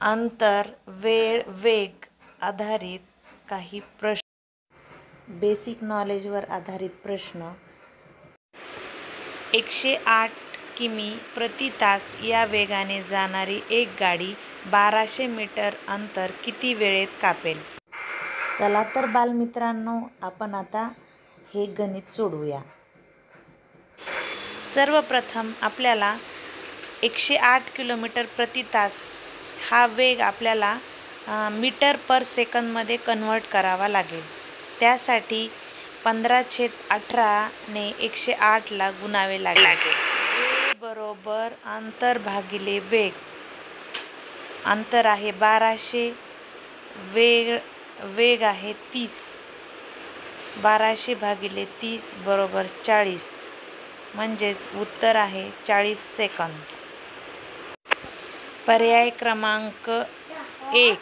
अंतर, वेळ, वेग आधारित काही प्रश्न. बेसिक नॉलेजवर आधारित प्रश्न. 108 किमी प्रति तास या वेगाने जाणारी एक गाडी 1200 मीटर अंतर किती वेळेत कापेल? चला तर बालमित्रांनो, आपण आता हे गणित सोडवूया. सर्वप्रथम आपल्याला 108 किलोमीटर प्रति तास हा वेग आपल्याला मीटर पर सेकंदमध्ये कन्व्हर्ट करावा लागेल. त्यासाठी 15/18ने 108ला गुणावे लागेल. वेळ बरोबर अंतर भागिले वेग. अंतर आहे 1200, वेग आहे 30. 1200 भागिले 30 बरोबर 40, म्हणजेच उत्तर आहे 40 सेकंद. पर्याय क्रमांक 1.